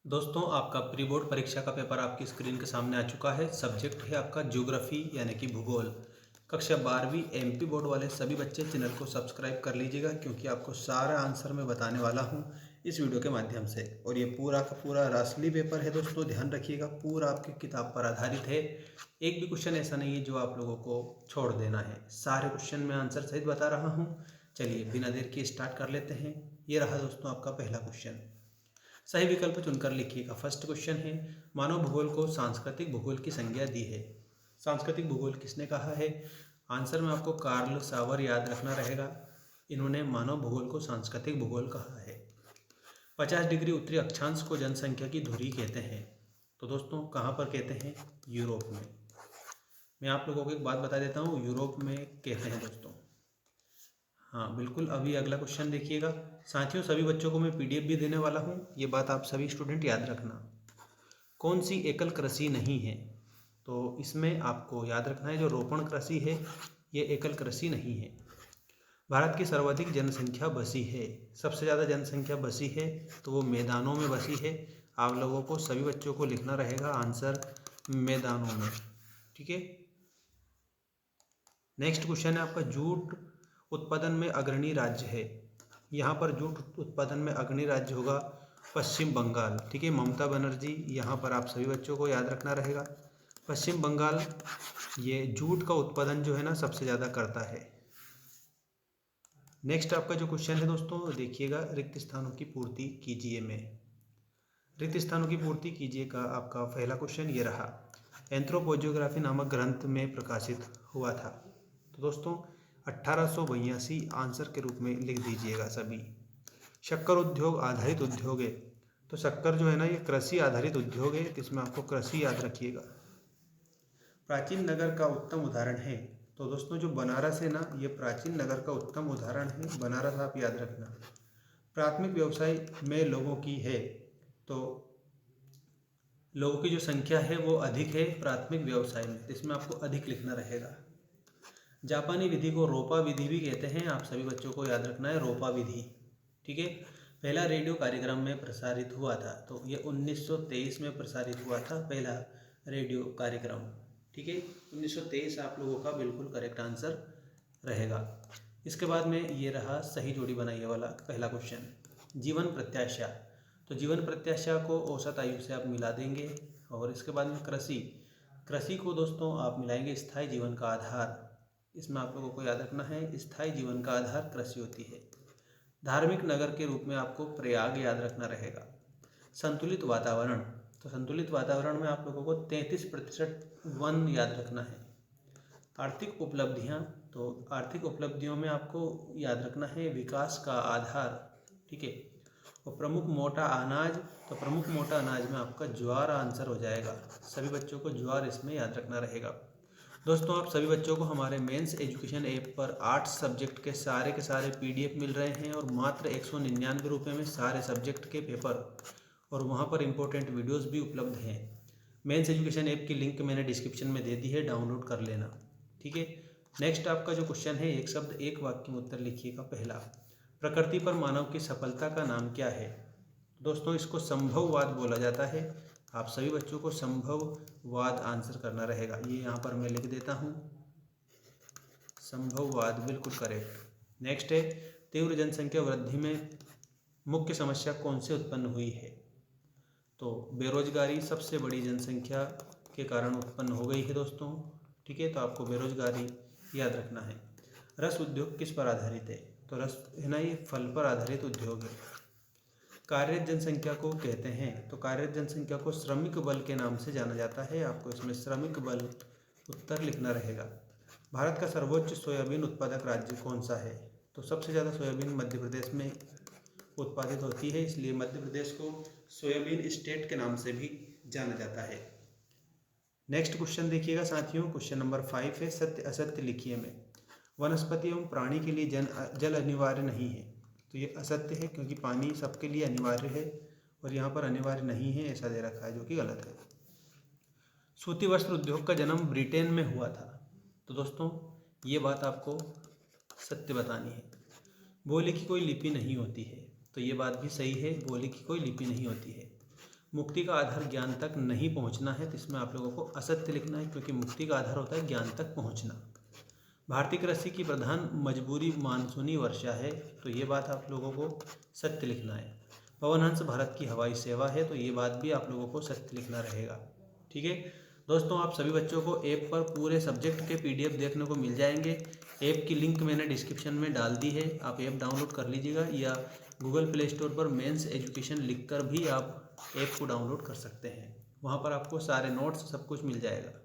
दोस्तों, आपका pre board परीक्षा का पेपर आपकी स्क्रीन के सामने आ चुका है। सब्जेक्ट है आपका ज्योग्राफी यानी कि भूगोल। कक्षा 12वीं एमपी बोर्ड वाले सभी बच्चे चैनल को सब्सक्राइब कर लीजिएगा, क्योंकि आपको सारा आंसर मैं बताने वाला हूं इस वीडियो के माध्यम से। और ये पूरा का पूरा रासली पेपर है दोस्तों, ध्यान रखिएगा। पूरा आपकी किताब पर आधारित है। एक भी क्वेश्चन ऐसा नहीं है जो आप लोगों को छोड़ देना है। सारे क्वेश्चन मैं आंसर सहित बता रहा हूँ। चलिए बिना देर के स्टार्ट कर लेते हैं। ये रहा दोस्तों आपका पहला क्वेश्चन। सही विकल्प चुनकर लिखिएगा। फर्स्ट क्वेश्चन है, मानव भूगोल को सांस्कृतिक भूगोल की संज्ञा दी है। सांस्कृतिक भूगोल किसने कहा है? आंसर में आपको कार्ल सावर याद रखना रहेगा। इन्होंने मानव भूगोल को सांस्कृतिक भूगोल कहा है। 50 डिग्री उत्तरी अक्षांश को जनसंख्या की धुरी कहते हैं। तो दोस्तों कहाँ पर कहते हैं? यूरोप में। मैं आप लोगों को एक बात बता देता हूँ, यूरोप में कहते हैं दोस्तों। हाँ बिल्कुल। अभी अगला क्वेश्चन देखिएगा। साथियों, सभी बच्चों को मैं पीडीएफ भी देने वाला हूँ, ये बात आप सभी स्टूडेंट याद रखना। कौन सी एकल कृषि नहीं है? तो इसमें आपको याद रखना है जो रोपण कृषि है ये एकल कृषि नहीं है। भारत की सर्वाधिक जनसंख्या बसी है। सबसे ज़्यादा जनसंख्या बसी है तो वो मैदानों में बसी है। आप लोगों को सभी बच्चों को लिखना रहेगा आंसर मैदानों में। ठीक है। नेक्स्ट क्वेश्चन है आपका, जूट उत्पादन में अग्रणी राज्य है। यहाँ पर जूट उत्पादन में अग्रणी राज्य होगा पश्चिम बंगाल। ठीक है, ममता बनर्जी, यहाँ पर आप सभी बच्चों को याद रखना रहेगा। पश्चिम बंगाल ये जूट का उत्पादन जो है ना सबसे ज़्यादा करता है। नेक्स्ट आपका जो क्वेश्चन है दोस्तों देखिएगा, रिक्त स्थानों की पूर्ति कीजिए में। रिक्त स्थानों की पूर्ति कीजिए का आपका पहला क्वेश्चन ये रहा। एंथ्रोपोजियोग्राफी नामक ग्रंथ में प्रकाशित हुआ था। तो दोस्तों 1882 आंसर के रूप में लिख दीजिएगा सभी। शक्कर उद्योग आधारित उद्योग है। तो शक्कर जो है ना ये कृषि आधारित उद्योग है, इसमें आपको कृषि याद रखिएगा। प्राचीन नगर का उत्तम उदाहरण है। तो दोस्तों जो बनारस है ना ये प्राचीन नगर का उत्तम उदाहरण है, बनारस आप याद रखना। प्राथमिक व्यवसाय में लोगों की है, तो लोगों की जो संख्या है वो अधिक है प्राथमिक व्यवसाय में, इसमें आपको अधिक लिखना रहेगा। जापानी विधि को रोपा विधि भी कहते हैं, आप सभी बच्चों को याद रखना है रोपा विधि। ठीक है। पहला रेडियो कार्यक्रम में प्रसारित हुआ था, तो ये 1923 में प्रसारित हुआ था पहला रेडियो कार्यक्रम। ठीक है, 1923 आप लोगों का बिल्कुल करेक्ट आंसर रहेगा। इसके बाद में ये रहा सही जोड़ी बनाइए वाला पहला क्वेश्चन, जीवन प्रत्याशा। तो जीवन प्रत्याशा को औसत आयु से आप मिला देंगे। और इसके बाद में कृषि, कृषि को दोस्तों आप मिलाएंगे स्थायी जीवन का आधार। इसमें आप लोगों को याद रखना है स्थायी जीवन का आधार कृषि होती है। धार्मिक नगर के रूप में आपको प्रयाग याद रखना रहेगा। संतुलित वातावरण, तो संतुलित वातावरण में आप लोगों को 33% वन याद रखना है। आर्थिक उपलब्धियां, तो आर्थिक उपलब्धियों में आपको याद रखना है विकास का आधार। ठीक है। और प्रमुख मोटा अनाज, तो प्रमुख मोटा अनाज में आपका ज्वार आंसर हो जाएगा। सभी बच्चों को ज्वार इसमें याद रखना रहेगा। दोस्तों आप सभी बच्चों को हमारे मेंस एजुकेशन ऐप पर 8 सब्जेक्ट के सारे पीडीएफ मिल रहे हैं, और मात्र 199 रुपये में सारे सब्जेक्ट के पेपर, और वहाँ पर इम्पोर्टेंट वीडियोस भी उपलब्ध हैं। मेंस एजुकेशन ऐप की लिंक मैंने डिस्क्रिप्शन में दे दी है, डाउनलोड कर लेना। ठीक है। नेक्स्ट आपका जो क्वेश्चन है, एक शब्द एक वाक्य में उत्तर लिखिएगा। पहला, प्रकृति पर मानव की सफलता का नाम क्या है? दोस्तों इसको संभववाद बोला जाता है। आप सभी बच्चों को संभववाद आंसर करना रहेगा। ये यहाँ पर मैं लिख देता हूँ, संभववाद बिल्कुल करेक्ट। नेक्स्ट है, तीव्र जनसंख्या वृद्धि में मुख्य समस्या कौन से उत्पन्न हुई है? तो बेरोजगारी सबसे बड़ी जनसंख्या के कारण उत्पन्न हो गई है दोस्तों। ठीक है, तो आपको बेरोजगारी याद रखना है। रस उद्योग किस पर आधारित है? तो रस है ना ये फल पर आधारित उद्योग है। कार्यरत जनसंख्या को कहते हैं, तो कार्यरत जनसंख्या को श्रमिक बल के नाम से जाना जाता है। आपको इसमें श्रमिक बल उत्तर लिखना रहेगा। भारत का सर्वोच्च सोयाबीन उत्पादक राज्य कौन सा है? तो सबसे ज़्यादा सोयाबीन मध्य प्रदेश में उत्पादित होती है, इसलिए मध्य प्रदेश को सोयाबीन स्टेट के नाम से भी जाना जाता है। नेक्स्ट क्वेश्चन देखिएगा साथियों, क्वेश्चन नंबर 5 है, सत्य असत्य लिखिए में। वनस्पति एवं प्राणी के लिए जल अनिवार्य नहीं है। तो ये असत्य है, क्योंकि पानी सबके लिए अनिवार्य है, और यहाँ पर अनिवार्य नहीं है ऐसा दे रखा है, जो कि गलत है। सूती वस्त्र उद्योग का जन्म ब्रिटेन में हुआ था। तो दोस्तों ये बात आपको सत्य बतानी है। बोली की कोई लिपि नहीं होती है। तो ये बात भी सही है, बोली की कोई लिपि नहीं होती है। मुक्ति का आधार ज्ञान तक नहीं पहुंचना है, तो इसमें आप लोगों को असत्य लिखना है, क्योंकि मुक्ति का आधार होता है ज्ञान तक पहुंचना। भारतीय कृषि की प्रधान मजबूरी मानसूनी वर्षा है, तो ये बात आप लोगों को सत्य लिखना है। पवन हंस भारत की हवाई सेवा है, तो ये बात भी आप लोगों को सत्य लिखना रहेगा। ठीक है दोस्तों, आप सभी बच्चों को ऐप पर पूरे सब्जेक्ट के PDF देखने को मिल जाएंगे। ऐप की लिंक मैंने डिस्क्रिप्शन में डाल दी है, आप ऐप डाउनलोड कर लीजिएगा, या गूगल प्ले स्टोर पर मेंस एजुकेशन लिखकर भी आप ऐप को डाउनलोड कर सकते हैं। वहाँ पर आपको सारे नोट्स सब कुछ मिल जाएगा।